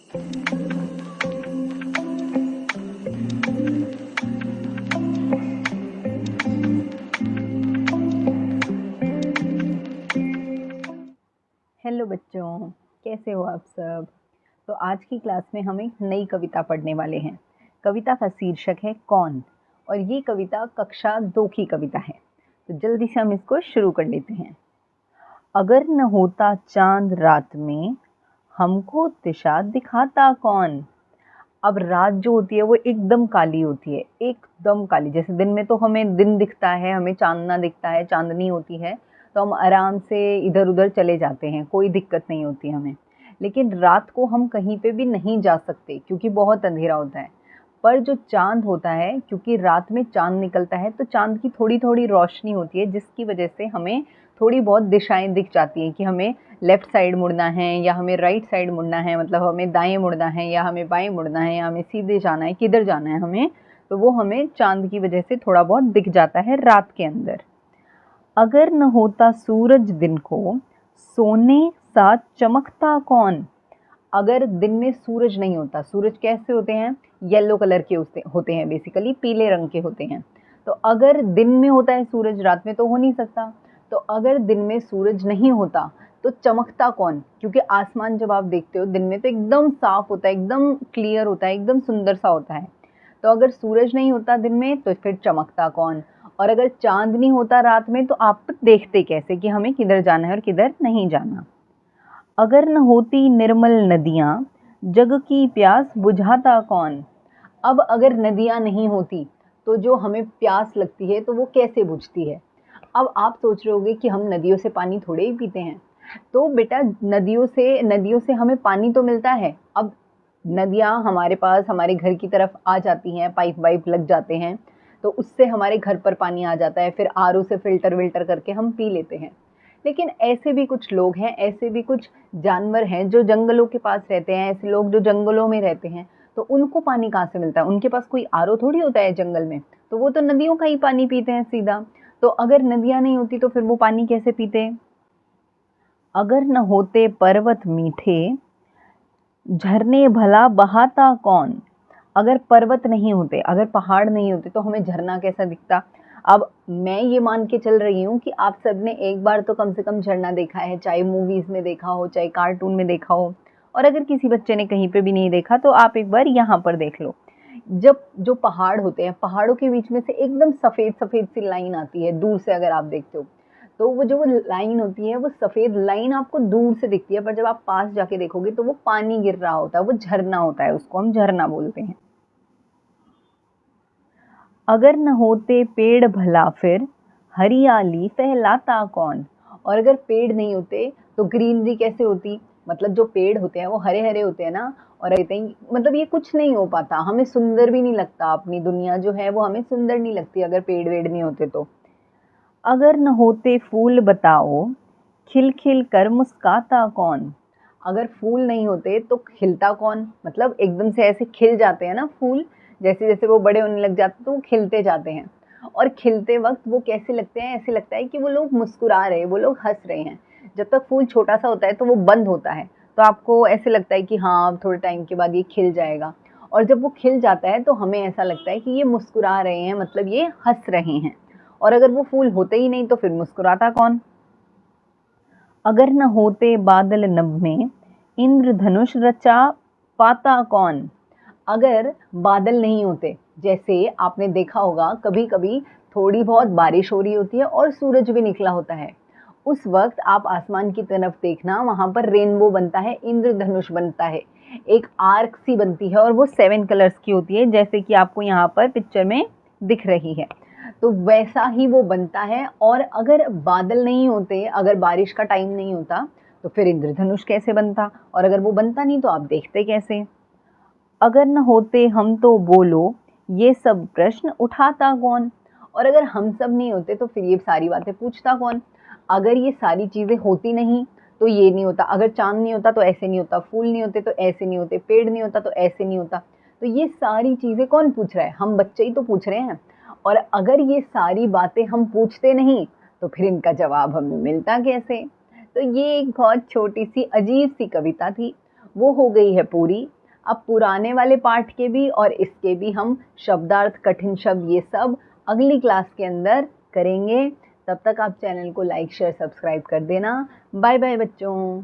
Hello बच्चों, कैसे हो आप सब। तो आज की क्लास में हम एक नई कविता पढ़ने वाले हैं। कविता का शीर्षक है कौन, और ये कविता कक्षा 2 की कविता है। तो जल्दी से हम इसको शुरू कर लेते हैं। अगर न होता चांद रात में, हमको दिशा दिखाता कौन। अब रात जो होती है वो एकदम काली होती है, एकदम काली। जैसे दिन में तो हमें दिन दिखता है, हमें चांदना दिखता है, चांदनी होती है, तो हम आराम से इधर उधर चले जाते हैं, कोई दिक्कत नहीं होती हमें। लेकिन रात को हम कहीं पे भी नहीं जा सकते क्योंकि बहुत अंधेरा होता है। पर जो चांद होता है, क्योंकि रात में चांद निकलता है, तो चांद की थोड़ी थोड़ी रोशनी होती है, जिसकी वजह से हमें थोड़ी बहुत दिशाएं दिख जाती हैं कि हमें लेफ़्ट साइड मुड़ना है या हमें राइट साइड मुड़ना है, मतलब हमें दाएं मुड़ना है या हमें बाएं मुड़ना है या हमें सीधे जाना है, किधर जाना है हमें। तो वो हमें चांद की वजह से थोड़ा बहुत दिख जाता है रात के अंदर। अगर न होता सूरज दिन को, सोने सा चमकता कौन। अगर दिन में सूरज नहीं होता, सूरज कैसे होते हैं, येलो कलर के होते हैं, बेसिकली पीले रंग के होते हैं। तो अगर दिन में होता है सूरज, रात में तो हो नहीं सकता। तो अगर दिन में सूरज नहीं होता तो चमकता कौन, क्योंकि आसमान जब आप देखते हो दिन में तो एकदम साफ होता है, एकदम क्लियर होता है, एकदम सुंदर सा होता है। तो अगर सूरज नहीं होता दिन में तो फिर चमकता कौन। और अगर चांद नहीं होता रात में तो आप देखते कैसे कि हमें किधर जाना है और किधर नहीं जाना। अगर न होती निर्मल नदियाँ, जग की प्यास बुझाता कौन। अब अगर नदियाँ नहीं होती तो जो हमें प्यास लगती है तो वो कैसे बुझती है। अब आप सोच रहे होंगे कि हम नदियों से पानी थोड़े ही पीते हैं। तो बेटा नदियों से हमें पानी तो मिलता है। अब नदियाँ हमारे पास हमारे घर की तरफ आ जाती हैं, पाइप वाइप लग जाते हैं, तो उससे हमारे घर पर पानी आ जाता है, फिर आरओ से फ़िल्टर विल्टर करके हम पी लेते हैं। लेकिन ऐसे भी कुछ लोग हैं, ऐसे भी कुछ जानवर हैं जो जंगलों के पास रहते हैं, ऐसे लोग जो जंगलों में रहते हैं, तो उनको पानी कहाँ से मिलता है। उनके पास कोई आरओ थोड़ी होता है जंगल में, तो वो तो नदियों का ही पानी पीते हैं सीधा। तो अगर नदियाँ नहीं होती तो फिर वो पानी कैसे पीते। अगर न होते पर्वत मीठे, झरने भला बहाता कौन। अगर पर्वत नहीं होते, अगर पहाड़ नहीं होते तो हमें झरना कैसा दिखता। अब मैं ये मान के चल रही हूँ कि आप सब ने एक बार तो कम से कम झरना देखा है, चाहे मूवीज़ में देखा हो, चाहे कार्टून में देखा हो। और अगर किसी बच्चे ने कहीं पे भी नहीं देखा तो आप एक बार यहाँ पर देख लो। जब जो पहाड़ होते हैं, पहाड़ों के बीच में से एकदम सफ़ेद सफ़ेद सी लाइन आती है, दूर से अगर आप देखते हो तो वो जो वो लाइन होती है, वो सफ़ेद लाइन आपको दूर से दिखती है, पर जब आप पास जाके देखोगे तो वो पानी गिर रहा होता है, वो झरना होता है, उसको हम झरना बोलते हैं। अगर न होते पेड़ भला फिर, हरियाली फैलाता कौन। और अगर पेड़ नहीं होते तो ग्रीनरी कैसे होती। मतलब जो पेड़ होते हैं वो हरे हरे होते हैं ना, और रहते हैं, मतलब ये कुछ नहीं हो पाता, हमें सुंदर भी नहीं लगता, अपनी दुनिया जो है वो हमें सुंदर नहीं लगती अगर पेड़ वेड़ नहीं होते तो। अगर न होते फूल बताओ, खिल खिल कर मुस्काता कौन। अगर फूल नहीं होते तो खिलता कौन, मतलब एकदम से ऐसे खिल जाते हैं ना फूल, जैसे जैसे वो बड़े होने लग जाते तो वो खिलते जाते हैं। और खिलते वक्त वो कैसे लगते हैं, ऐसे लगता है कि वो लोग मुस्कुरा रहे, वो लोग हंस रहे हैं। जब तक फूल छोटा सा होता है तो वो बंद होता है, तो आपको ऐसे लगता है कि हाँ अब थोड़े टाइम के बाद ये खिल जाएगा। और जब वो खिल जाता है तो हमें ऐसा लगता है कि ये मुस्कुरा रहे हैं, मतलब ये हंस रहे हैं। और अगर वो फूल होते ही नहीं तो फिर मुस्कुराता कौन। अगर न होते बादल नभ में, इंद्रधनुष रचा पाता कौन। अगर बादल नहीं होते, जैसे आपने देखा होगा कभी कभी थोड़ी बहुत बारिश हो रही होती है और सूरज भी निकला होता है, उस वक्त आप आसमान की तरफ देखना, वहाँ पर रेनबो बनता है, इंद्रधनुष बनता है, एक आर्क सी बनती है और वो 7 कलर्स की होती है, जैसे कि आपको यहाँ पर पिक्चर में दिख रही है। तो वैसा ही वो बनता है। और अगर बादल नहीं होते, अगर बारिश का टाइम नहीं होता तो फिर इंद्रधनुष कैसे बनता, और अगर वो बनता नहीं तो आप देखते कैसे। अगर न होते हम तो बोलो, ये सब प्रश्न उठाता कौन। और अगर हम सब नहीं होते तो फिर ये सारी बातें पूछता कौन। अगर ये सारी चीज़ें होती नहीं तो ये नहीं होता, अगर चांद नहीं होता तो ऐसे नहीं होता, फूल नहीं होते तो ऐसे नहीं होते, पेड़ नहीं होता तो ऐसे नहीं होता। तो ये सारी चीज़ें कौन पूछ रहा है, हम बच्चे ही तो पूछ रहे हैं। और अगर ये सारी बातें हम पूछते नहीं तो फिर इनका जवाब हमें मिलता कैसे। तो ये एक बहुत छोटी सी अजीब सी कविता थी, वो हो गई है पूरी। अब पुराने वाले पाठ के भी और इसके भी हम शब्दार्थ, कठिन शब्द, ये सब अगली क्लास के अंदर करेंगे। तब तक आप चैनल को लाइक, शेयर, सब्सक्राइब कर देना। बाय बाय बच्चों।